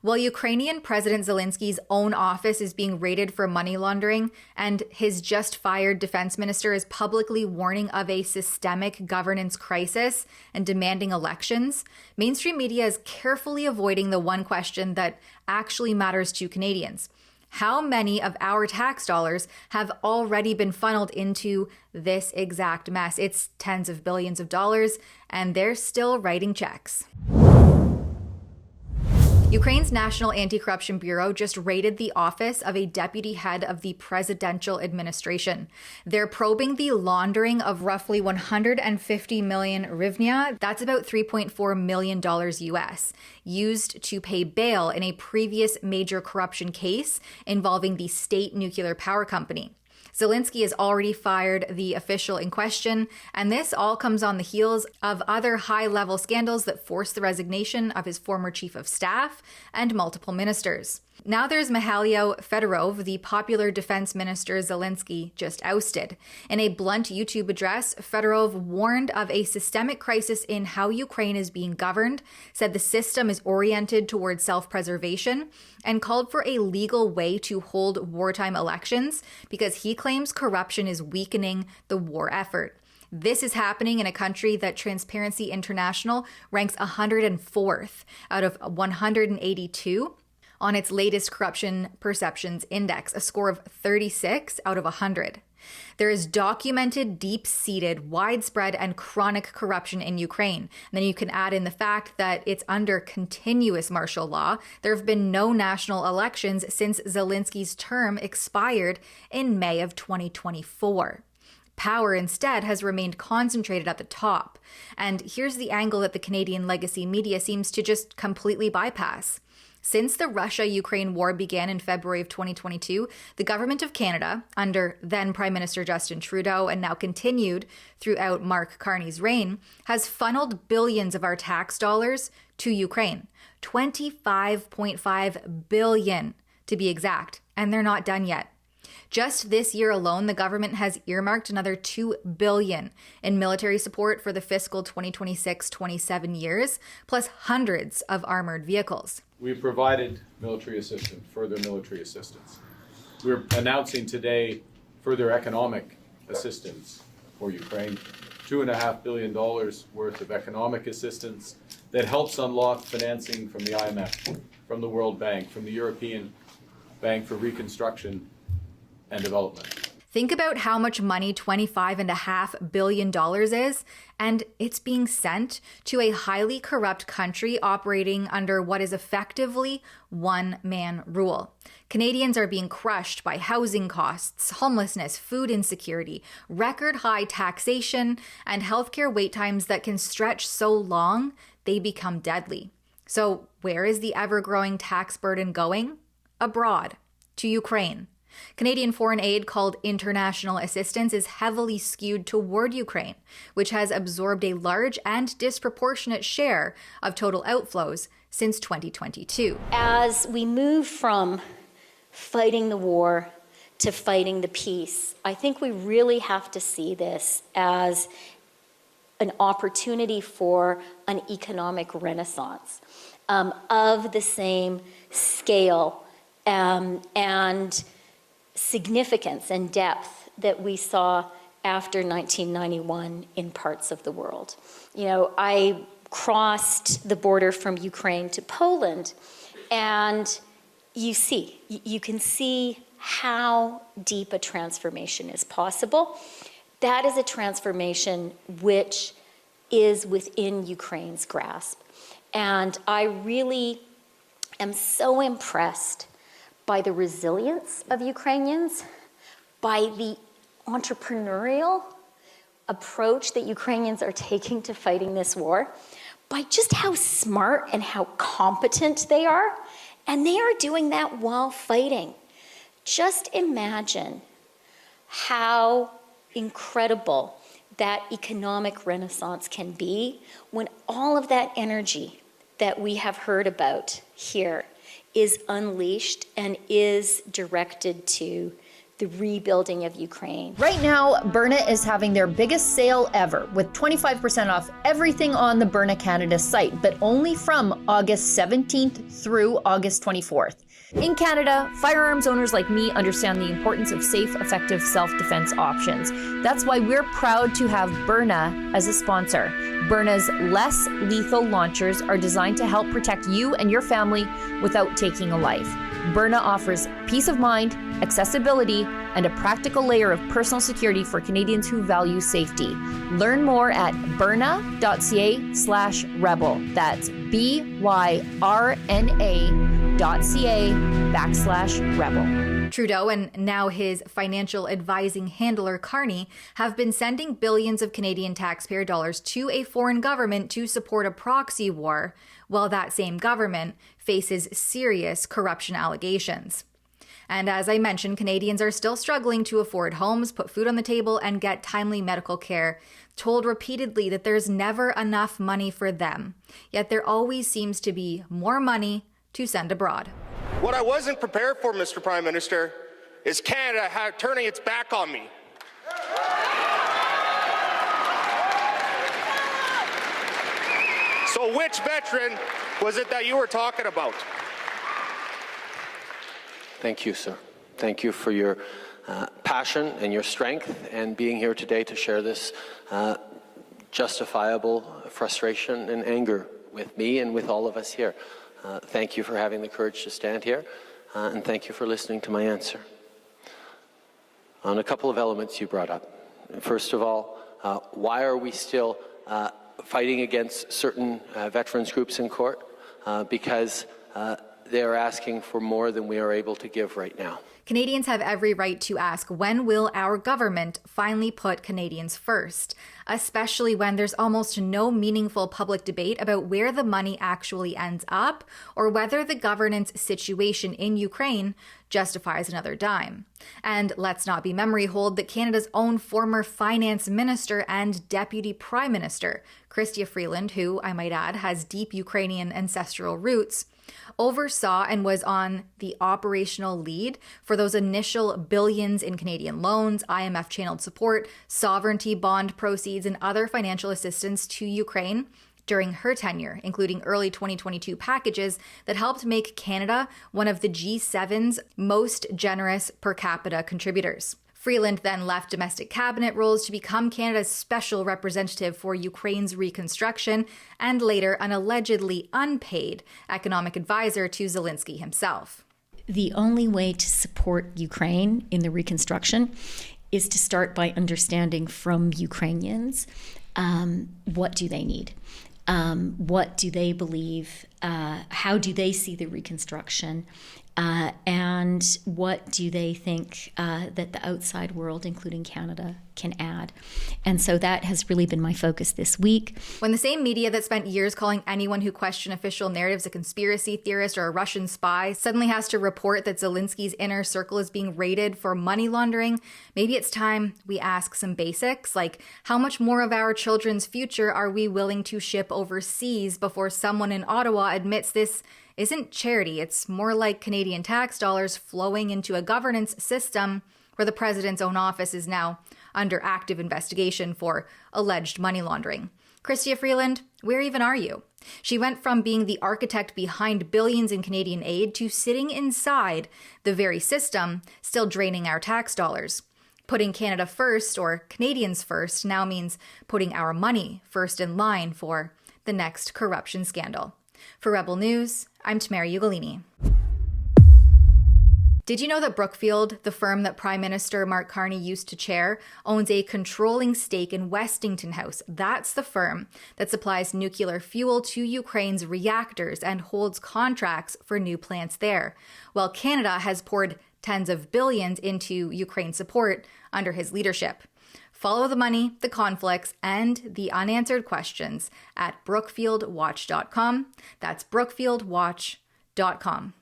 While Ukrainian President Zelensky's own office is being raided for money laundering and his just fired defense minister is publicly warning of a systemic governance crisis and demanding elections, mainstream media is carefully avoiding the one question that actually matters to Canadians. How many of our tax dollars have already been funneled into this exact mess? It's tens of billions of dollars, and they're still writing checks. Ukraine's National Anti-Corruption Bureau just raided the office of a deputy head of the presidential administration. They're probing the laundering of roughly 150 million hryvnia, that's about $3.4 million US, used to pay bail in a previous major corruption case involving the state nuclear power company. Zelensky has already fired the official in question, and this all comes on the heels of other high-level scandals that forced the resignation of his former chief of staff and multiple ministers. Now there's Mikhailo Fedorov, the popular defense minister Zelensky just ousted. In a blunt YouTube address, Fedorov warned of a systemic crisis in how Ukraine is being governed, said the system is oriented towards self-preservation, and called for a legal way to hold wartime elections because he claims corruption is weakening the war effort. This is happening in a country that Transparency International ranks 104th out of 182 on its latest Corruption Perceptions Index, a score of 36 out of 100. There is documented, deep-seated, widespread, and chronic corruption in Ukraine. And then you can add in the fact that it's under continuous martial law. There have been no national elections since Zelensky's term expired in May of 2024. Power instead has remained concentrated at the top. And here's the angle that the Canadian legacy media seems to just completely bypass. Since the Russia-Ukraine war began in February of 2022, the government of Canada, under then Prime Minister Justin Trudeau and now continued throughout Mark Carney's reign, has funneled billions of our tax dollars to Ukraine. $25.5 billion to be exact, and they're not done yet. Just this year alone, the government has earmarked another $2 billion in military support for the fiscal 2026-27 years, plus hundreds of armored vehicles. We've provided military assistance, further military assistance. We're announcing today further economic assistance for Ukraine, $2.5 billion worth of economic assistance that helps unlock financing from the IMF, from the World Bank, from the European Bank for Reconstruction and Development. Think about how much money $25.5 billion is, and it's being sent to a highly corrupt country operating under what is effectively one-man rule. Canadians are being crushed by housing costs, homelessness, food insecurity, record-high taxation, and healthcare wait times that can stretch so long they become deadly. So where is the ever-growing tax burden going? Abroad, to Ukraine. Canadian foreign aid, called international assistance, is heavily skewed toward Ukraine, which has absorbed a large and disproportionate share of total outflows since 2022. As we move from fighting the war to fighting the peace, I think we really have to see this as an opportunity for an economic renaissance of the same scale and significance and depth that we saw after 1991 in parts of the world. You know, I crossed the border from Ukraine to Poland, and you can see how deep a transformation is possible. That is a transformation which is within Ukraine's grasp. And I really am so impressed by the resilience of Ukrainians, by the entrepreneurial approach that Ukrainians are taking to fighting this war, by just how smart and how competent they are. And they are doing that while fighting. Just imagine how incredible that economic renaissance can be when all of that energy that we have heard about here is unleashed and is directed to the rebuilding of Ukraine. Right now, Byrna is having their biggest sale ever with 25% off everything on the Byrna Canada site, but only from August 17th through August 24th. In Canada, firearms owners like me understand the importance of safe, effective self-defense options. That's why we're proud to have Byrna as a sponsor. Byrna's less lethal launchers are designed to help protect you and your family without taking a life. Byrna offers peace of mind, accessibility, and a practical layer of personal security for Canadians who value safety. Learn more at byrna.ca/rebel. That's BYRNA.ca/rebel. Trudeau and now his financial advising handler Carney have been sending billions of Canadian taxpayer dollars to a foreign government to support a proxy war, while that same government faces serious corruption allegations. And as I mentioned, Canadians are still struggling to afford homes, put food on the table, and get timely medical care, told repeatedly that there's never enough money for them. Yet there always seems to be more money to send abroad. What I wasn't prepared for, Mr. Prime Minister, is Canada turning its back on me. So which veteran was it that you were talking about? Thank you, sir. Thank you for your passion and your strength and being here today to share this justifiable frustration and anger with me and with all of us here. Thank you for having the courage to stand here, and thank you for listening to my answer. On a couple of elements you brought up. First of all, why are we still fighting against certain veterans groups in court? Because they are asking for more than we are able to give right now. Canadians have every right to ask, when will our government finally put Canadians first? Especially when there's almost no meaningful public debate about where the money actually ends up or whether the governance situation in Ukraine justifies another dime. And let's not be memory hold that Canada's own former finance minister and deputy prime minister, Chrystia Freeland, who, I might add, has deep Ukrainian ancestral roots, oversaw and was on the operational lead for those initial billions in Canadian loans, IMF-channeled support, sovereignty bond proceeds, and other financial assistance to Ukraine during her tenure, including early 2022 packages that helped make Canada one of the G7's most generous per capita contributors. Freeland then left domestic cabinet roles to become Canada's special representative for Ukraine's reconstruction and later an allegedly unpaid economic advisor to Zelensky himself. The only way to support Ukraine in the reconstruction is to start by understanding from Ukrainians what do they need. What do they believe? How do they see the reconstruction? And what do they think that the outside world, including Canada, can add? And so that has really been my focus this week. When the same media that spent years calling anyone who questioned official narratives a conspiracy theorist or a Russian spy suddenly has to report that Zelensky's inner circle is being raided for money laundering, maybe it's time we ask some basics, like how much more of our children's future are we willing to ship overseas before someone in Ottawa admits this isn't charity, it's more like Canadian tax dollars flowing into a governance system where the president's own office is now under active investigation for alleged money laundering. Chrystia Freeland, where even are you? She went from being the architect behind billions in Canadian aid to sitting inside the very system still draining our tax dollars. Putting Canada first, or Canadians first, now means putting our money first in line for the next corruption scandal. For Rebel News, I'm Tamara Ugolini. Did you know that Brookfield, the firm that Prime Minister Mark Carney used to chair, owns a controlling stake in Westington House? That's the firm that supplies nuclear fuel to Ukraine's reactors and holds contracts for new plants there, while Canada has poured tens of billions into Ukraine support under his leadership. Follow the money, the conflicts, and the unanswered questions at brookfieldwatch.com. That's brookfieldwatch.com.